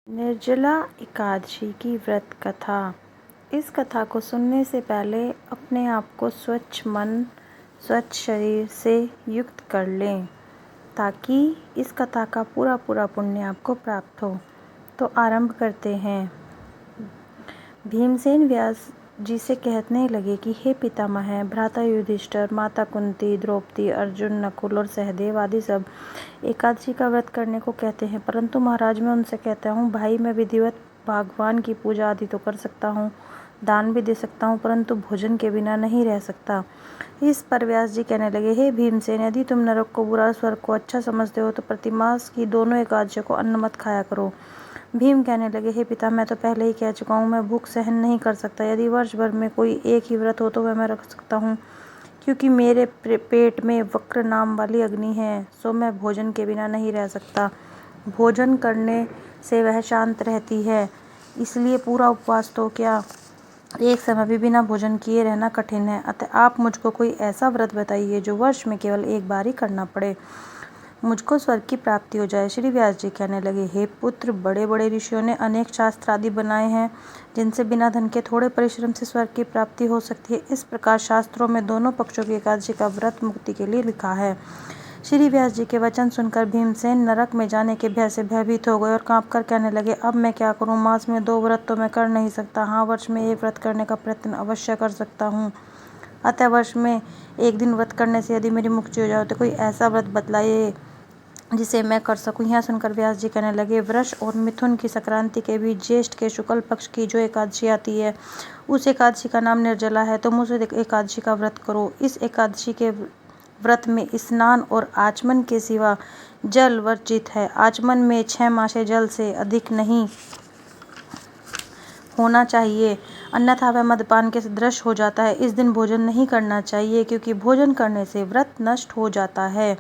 निर्जला एकादशी की व्रत कथा। इस कथा को सुनने से पहले अपने आप को स्वच्छ मन, स्वच्छ शरीर से युक्त कर लें ताकि इस कथा का पूरा पुण्य आपको प्राप्त हो। तो आरंभ करते हैं। भीमसेन व्यास जी से कहने लगे कि हे पितामह, भ्राता युधिष्ठिर, माता कुंती, द्रौपदी, अर्जुन, नकुल और सहदेव आदि सब एकादशी का व्रत करने को कहते हैं, परंतु महाराज मैं उनसे कहता हूँ, भाई मैं विधिवत भगवान की पूजा आदि तो कर सकता हूँ, दान भी दे सकता हूँ, परंतु भोजन के बिना नहीं रह सकता। इस पर व्यास जी कहने लगे, हे भीमसेन, यदि तुम नरक को बुरा, स्वर्ग को अच्छा समझते हो तो प्रतिमास की दोनों एकादशियों को अन्न मत खाया करो। भीम कहने लगे, हे पिता, मैं तो पहले ही कह चुका हूँ, मैं भूख सहन नहीं कर सकता। यदि वर्ष भर में कोई एक ही व्रत हो तो वह मैं रख सकता हूँ, क्योंकि मेरे पेट में वक्र नाम वाली अग्नि है, सो मैं भोजन के बिना नहीं रह सकता। भोजन करने से वह शांत रहती है, इसलिए पूरा उपवास तो क्या, एक समय भी बिना भोजन किए रहना कठिन है। अतः आप मुझको कोई ऐसा व्रत बताइए जो वर्ष में केवल एक बार ही करना पड़े, मुझको स्वर्ग की प्राप्ति हो जाए। श्री व्यास जी कहने लगे, हे पुत्र, बड़े बड़े ऋषियों ने अनेक शास्त्र आदि बनाए हैं जिनसे बिना धन के थोड़े परिश्रम से स्वर्ग की प्राप्ति हो सकती है। इस प्रकार शास्त्रों में दोनों पक्षों की एकादशी का व्रत मुक्ति के लिए लिखा है। श्री व्यास जी के वचन सुनकर भीमसेन नरक में जाने के भय से भयभीत हो गए और कांपकर कहने लगे, अब मैं क्या करूं? मास में 2 व्रत तो मैं कर नहीं सकता, हाँ वर्ष में 1 व्रत करने का प्रयत्न अवश्य कर सकता हूँ। अतः वर्ष में 1 दिन व्रत करने से यदि मेरी मुक्ति हो जाए तो कोई ऐसा व्रत बतलाइए जिसे मैं कर सकूं। यह सुनकर व्यास जी कहने लगे, वृष और मिथुन की संक्रांति के बीच ज्येष्ठ के शुक्ल पक्ष की जो एकादशी आती है, उस एकादशी का नाम निर्जला है। तुम उस एकादशी का व्रत करो। इस एकादशी के व्रत में स्नान और आचमन के सिवा जल वर्जित है। आचमन में 6 मासे जल से अधिक नहीं होना चाहिए, अन्यथा वह मदपान के सदृश हो जाता है। इस दिन भोजन नहीं करना चाहिए, क्योंकि भोजन करने से व्रत नष्ट हो जाता है।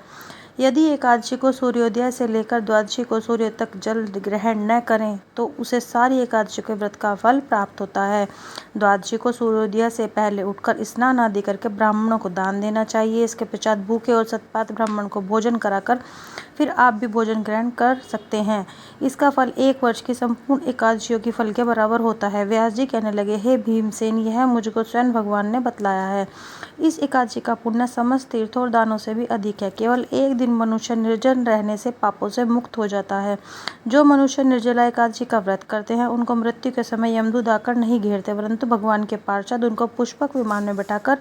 यदि एकादशी को सूर्योदय से लेकर द्वादशी को सूर्य तक जल ग्रहण न करें तो उसे सारी एकादशी के व्रत का फल प्राप्त होता है। द्वादशी को सूर्योदय से पहले उठकर स्नान आदि करके ब्राह्मणों को दान देना चाहिए। इसके पश्चात भूखे और सतपात ब्राह्मण को भोजन कराकर फिर आप भी भोजन ग्रहण कर सकते हैं। इसका फल 1 वर्ष की संपूर्ण एकादशियों की फल के बराबर होता है। व्यास जी कहने लगे, हे भीमसेन, यह मुझको स्वयं भगवान ने बतलाया है। इस एकादशी का पुण्य समस्त तीर्थों और दानों से भी अधिक है। केवल एक दिन मनुष्य निर्जन रहने से पापों से मुक्त हो जाता है। जो मनुष्य निर्जला एकादशी का व्रत करते हैं उनको मृत्यु के समय यमदूत आकर नहीं घेरते, परंतु भगवान के पार्षद उनको पुष्पक विमान में बैठाकर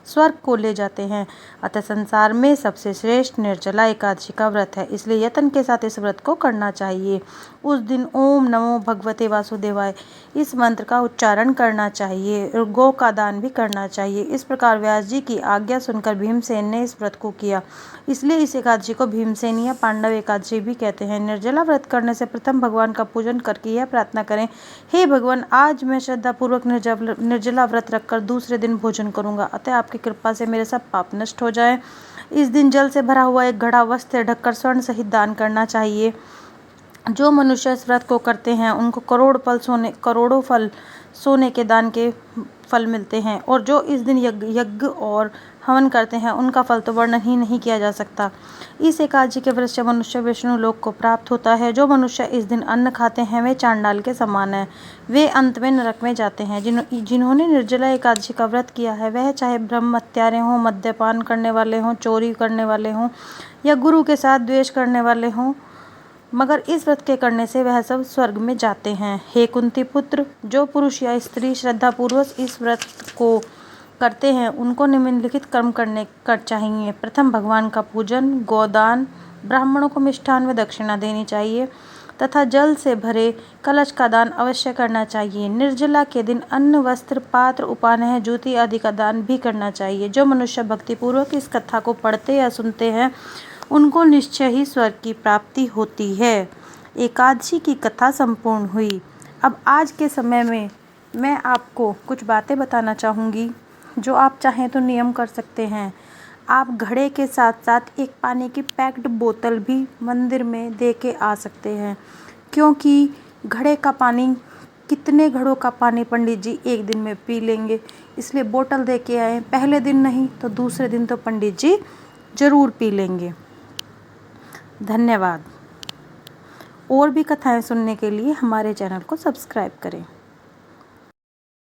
स्वर्ग को ले जाते हैं। अतः संसार में सबसे श्रेष्ठ निर्जला एकादशी का व्रत है, इसलिए यत्न के साथ इस व्रत को करना चाहिए। उस दिन ओम नमो भगवते वासुदेवाय इस मंत्र का उच्चारण करना चाहिए, गौ का दान भी करना चाहिए। इस प्रकार व्यास जी की आज्ञा सुनकर भीमसेन ने इस व्रत को किया, इसलिए इस एकादशी को भीमसेन या पांडव एकादशी भी कहते हैं। निर्जला व्रत करने से प्रथम भगवान का पूजन करके यह प्रार्थना करें, हे भगवान, आज मैं श्रद्धापूर्वक निर्जला व्रत रखकर दूसरे दिन भोजन करूंगा, अतः आपकी कृपा से मेरे सब पाप नष्ट हो जाए। इस दिन जल से भरा हुआ एक घड़ा वस्त्र से ढककर स्वर्ण सहित दान करना चाहिए। जो मनुष्य इस व्रत को करते हैं उनको करोड़ों फल सोने के दान के फल मिलते हैं, और जो इस दिन यज्ञ और हवन करते हैं उनका फल तो वर्णन ही नहीं किया जा सकता। इस एकादशी के व्रत से मनुष्य विष्णु लोक को प्राप्त होता है। जो मनुष्य इस दिन अन्न खाते हैं वे चांडाल के समान है, वे अंत में नरक में जाते हैं। जिन्होंने निर्जला एकादशी का व्रत किया है वह चाहे ब्रह्म हत्यारे हों, मद्यपान करने वाले हों, चोरी करने वाले हों या गुरु के साथ द्वेष करने वाले हों, मगर इस व्रत के करने से वह सब स्वर्ग में जाते हैं। हे कुंती पुत्र, जो पुरुष या स्त्री श्रद्धापूर्वक इस व्रत को करते हैं उनको निम्नलिखित कर्म करने चाहिए। प्रथम भगवान का पूजन, गोदान, ब्राह्मणों को मिष्ठान व दक्षिणा देनी चाहिए तथा जल से भरे कलश का दान अवश्य करना चाहिए। निर्जला के दिन अन्न, वस्त्र, पात्र, उपानह, जूती आदि का दान भी करना चाहिए। जो मनुष्य भक्तिपूर्वक इस कथा को पढ़ते या सुनते हैं उनको निश्चय ही स्वर्ग की प्राप्ति होती है। एकादशी की कथा संपूर्ण हुई। अब आज के समय में मैं आपको कुछ बातें बताना चाहूँगी जो आप चाहें तो नियम कर सकते हैं। आप घड़े के साथ साथ एक पानी की पैक्ड बोतल भी मंदिर में दे के आ सकते हैं, क्योंकि घड़े का पानी, कितने घड़ों का पानी पंडित जी एक दिन में पी लेंगे, इसलिए बोतल दे के आए। पहले दिन नहीं तो दूसरे दिन तो पंडित जी जरूर पी लेंगे। धन्यवाद। और भी कथाएँ सुनने के लिए हमारे चैनल को सब्सक्राइब करें।